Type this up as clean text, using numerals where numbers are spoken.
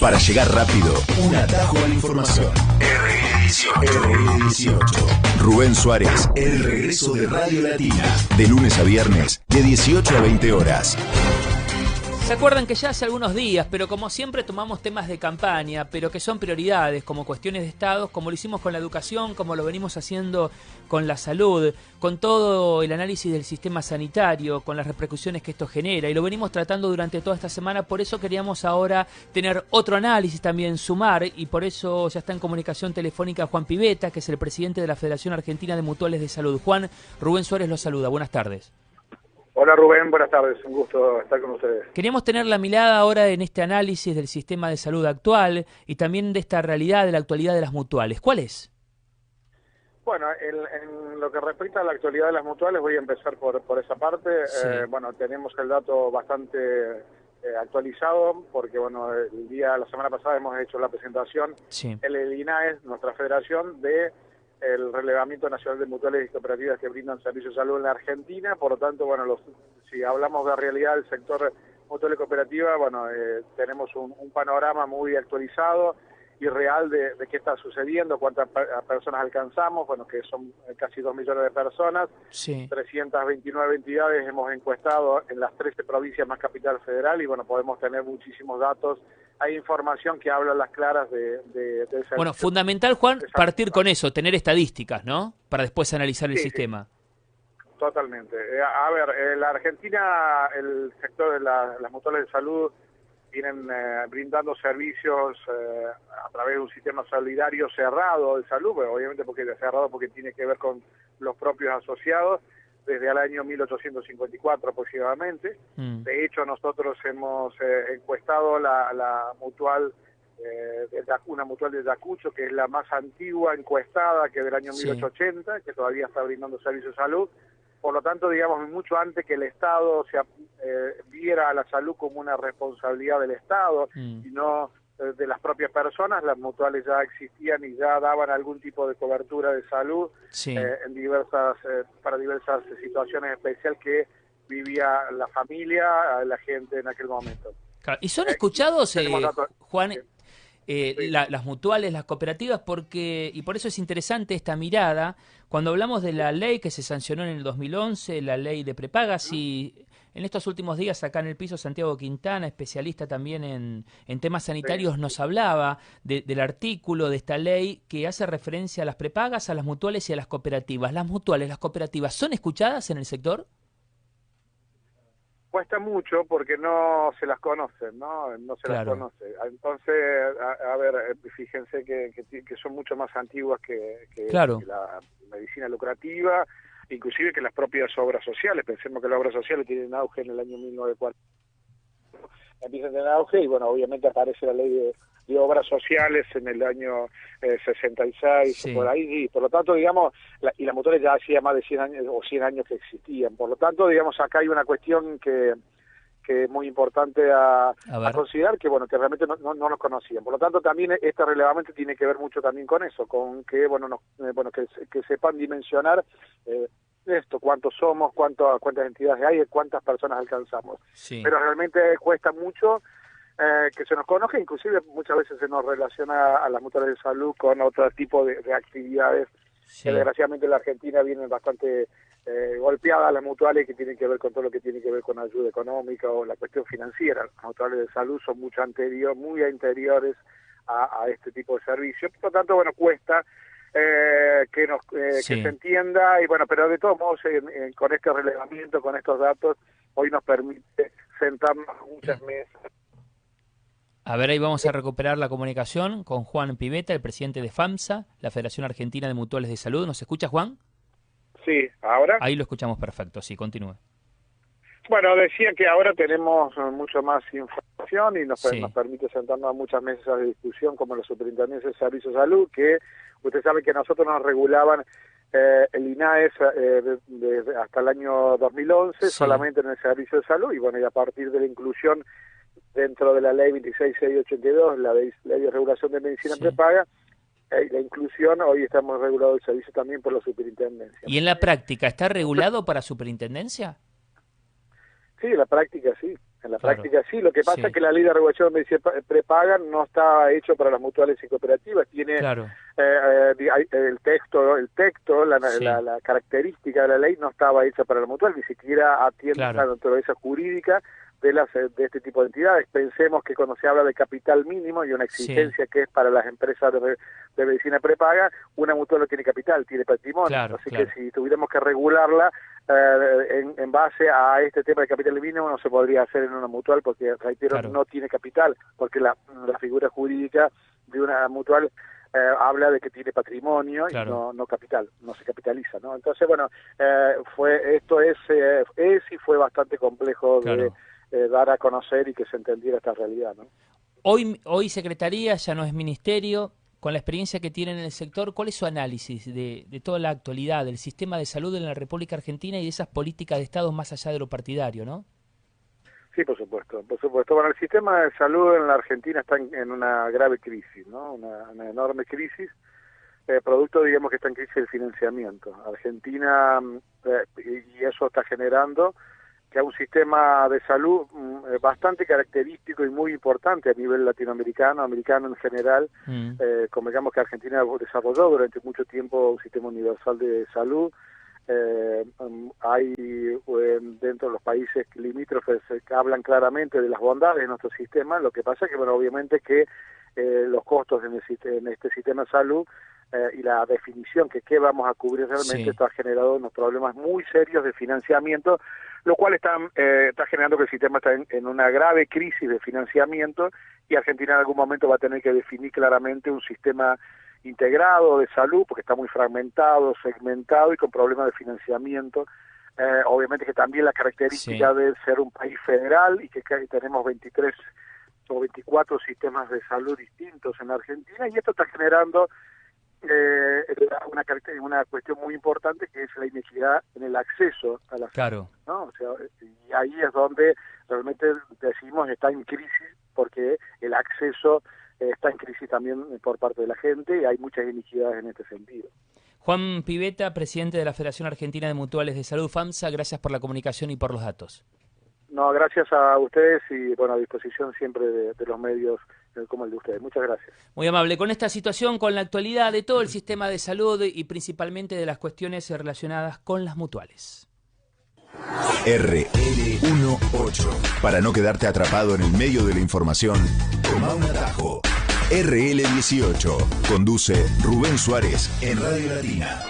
Para llegar rápido, un atajo a la información. RL18. Rubén Suárez, el regreso de Radio Latina. De lunes a viernes, de 18 a 20 horas. ¿Se acuerdan que ya hace algunos días, pero como siempre tomamos temas de campaña, pero que son prioridades, como cuestiones de Estado, como lo hicimos con la educación, como lo venimos haciendo con la salud, con todo el análisis del sistema sanitario, con las repercusiones que esto genera, y lo venimos tratando durante toda esta semana? Por eso queríamos ahora tener otro análisis también, sumar, y por eso ya está en comunicación telefónica Juan Pivetta, que es el presidente de la Federación Argentina de Mutuales de Salud. Juan, Rubén Suárez los saluda. Buenas tardes. Hola Rubén, buenas tardes, un gusto estar con ustedes. Queríamos tener la mirada ahora en este análisis del sistema de salud actual y también de esta realidad, de la actualidad de las mutuales. ¿Cuál es? Bueno, en lo que respecta a la actualidad de las mutuales, voy a empezar por esa parte. Sí. Bueno, tenemos el dato bastante actualizado, porque bueno, la semana pasada hemos hecho la presentación, Sí. el INAES, nuestra federación, de el relevamiento nacional de mutuales y cooperativas que brindan servicios de salud en la Argentina. Por lo tanto, bueno, si hablamos de realidad del sector mutual y cooperativa, bueno, tenemos un panorama muy actualizado y real de qué está sucediendo, cuántas personas alcanzamos, bueno, que son casi 2 millones de personas, Sí. 329 entidades hemos encuestado en las 13 provincias más Capital Federal, y bueno, podemos tener muchísimos datos. Hay información que habla a las claras de esa... Bueno, fundamental, Juan, Exacto. partir con eso, tener estadísticas, ¿no? Para después analizar el Sí, sistema. Sí, totalmente. A ver, la Argentina, el sector de las mutuales de salud vienen brindando servicios a través de un sistema solidario cerrado de salud, pero obviamente porque tiene que ver con los propios asociados, desde el año 1854 aproximadamente. De hecho, nosotros hemos encuestado la mutual, una mutual de Yacucho, que es la más antigua encuestada, que es del año 1880, que todavía está brindando servicios de salud. Por lo tanto, digamos, mucho antes que el Estado viera a la salud como una responsabilidad del Estado y no de las propias personas, las mutuales ya existían y ya daban algún tipo de cobertura de salud para diversas situaciones especiales que vivía la familia, la gente en aquel momento. Claro. ¿Y son escuchados, Juan, Sí. las mutuales, las cooperativas? Y por eso es interesante esta mirada, cuando hablamos de la ley que se sancionó en el 2011, la ley de prepagas, y en estos últimos días acá en el piso Santiago Quintana, especialista también en temas sanitarios, nos hablaba del artículo de esta ley que hace referencia a las prepagas, a las mutuales y a las cooperativas. ¿Las mutuales, las cooperativas, son escuchadas en el sector? Cuesta mucho porque no se las conocen, ¿no? No se las conoce. Entonces, a ver, fíjense que son mucho más antiguas que la medicina lucrativa, inclusive que las propias obras sociales. Pensemos que las obras sociales tienen auge en el año 1940. Empiezan a tener auge y, bueno, obviamente aparece la ley de obras sociales en el año 66, por ahí, y por lo tanto, digamos, las mutuales ya hacía más de 100 años o 100 años que existían. Por lo tanto, digamos, acá hay una cuestión que es muy importante a considerar, que bueno, que realmente no nos conocían. Por lo tanto, también este relevamiento tiene que ver mucho también con eso, con que, bueno, que sepan dimensionar esto, cuántos somos, cuántas entidades hay, cuántas personas alcanzamos. Sí. Pero realmente cuesta mucho que se nos conozca, inclusive muchas veces se nos relaciona a las mutuales de salud con otro tipo de actividades que desgraciadamente en la Argentina vienen bastante golpeadas las mutuales, que tienen que ver con todo lo que tiene que ver con ayuda económica o la cuestión financiera. Las mutuales de salud son muy anteriores a este tipo de servicios. Por lo tanto, bueno, cuesta que se entienda, y bueno, pero de todos modos con este relevamiento, con estos datos, hoy nos permite sentarnos muchas mesas. A ver, ahí vamos a recuperar la comunicación con Juan Pivetta, el presidente de FAMSA, la Federación Argentina de Mutuales de Salud. ¿Nos escucha, Juan? Sí, ¿ahora? Ahí lo escuchamos perfecto, sí, continúe. Bueno, decía que ahora tenemos mucho más información y nos permite sentarnos a muchas mesas de discusión, como los superintendencias de servicios de salud, que usted sabe que nosotros nos regulaban el INAES hasta el año 2011, solamente en el servicio de salud, y bueno, y a partir de la inclusión dentro de la ley 26682, la ley de regulación de medicina prepaga, la inclusión, hoy estamos regulados el servicio también por la superintendencia. ¿Y en la práctica está regulado para superintendencia? Sí, en la práctica sí. En la práctica sí, lo que pasa es que la ley de regulación de medicina prepaga no está hecho para las mutuales y cooperativas, tiene el texto, la característica de la ley no estaba hecha para la mutual, ni siquiera atiende a la naturaleza jurídica de este tipo de entidades. Pensemos que cuando se habla de capital mínimo y una exigencia que es para las empresas de medicina prepaga, una mutual no tiene capital, tiene patrimonio, así que si tuviéramos que regularla en base a este tema de capital mínimo no se podría hacer en una mutual porque, reitero, no tiene capital, porque la figura jurídica de una mutual habla de que tiene patrimonio y no capital, no se capitaliza, ¿no? Entonces, bueno, fue bastante complejo de dar a conocer y que se entendiera esta realidad, ¿no? Hoy Secretaría ya no es Ministerio. Con la experiencia que tienen en el sector, ¿cuál es su análisis de toda la actualidad del sistema de salud en la República Argentina y de esas políticas de Estado más allá de lo partidario, no? Sí, por supuesto. Bueno, el sistema de salud en la Argentina está en una grave crisis, ¿no? Una enorme crisis, producto, digamos, que está en crisis de financiamiento. Argentina, y eso está generando que hay un sistema de salud bastante característico y muy importante a nivel latinoamericano, americano en general, como digamos que Argentina desarrolló durante mucho tiempo un sistema universal de salud. Hay dentro de los países limítrofes que hablan claramente de las bondades de nuestro sistema, lo que pasa es que, bueno, obviamente que los costos en este sistema de salud y la definición que qué vamos a cubrir realmente está generando unos problemas muy serios de financiamiento, lo cual está generando que el sistema está en una grave crisis de financiamiento y Argentina en algún momento va a tener que definir claramente un sistema integrado de salud, porque está muy fragmentado, segmentado y con problemas de financiamiento. Obviamente que también la característica de ser un país federal y que tenemos 23 o 24 sistemas de salud distintos en Argentina, y esto está generando una cuestión muy importante, que es la inequidad en el acceso a la salud, ¿no? O sea, y ahí es donde realmente decimos está en crisis, porque el acceso está en crisis también por parte de la gente y hay muchas iniquidades en este sentido. Juan Pivetta, presidente de la Federación Argentina de Mutuales de Salud, FAMSA, gracias por la comunicación y por los datos. No, gracias a ustedes y, bueno, a disposición siempre de los medios como el de ustedes. Muchas gracias. Muy amable. Con esta situación, con la actualidad de todo el sistema de salud y principalmente de las cuestiones relacionadas con las mutuales. RL18. Para no quedarte atrapado en el medio de la información, toma un atajo. RL18. Conduce Rubén Suárez en Radio Latina.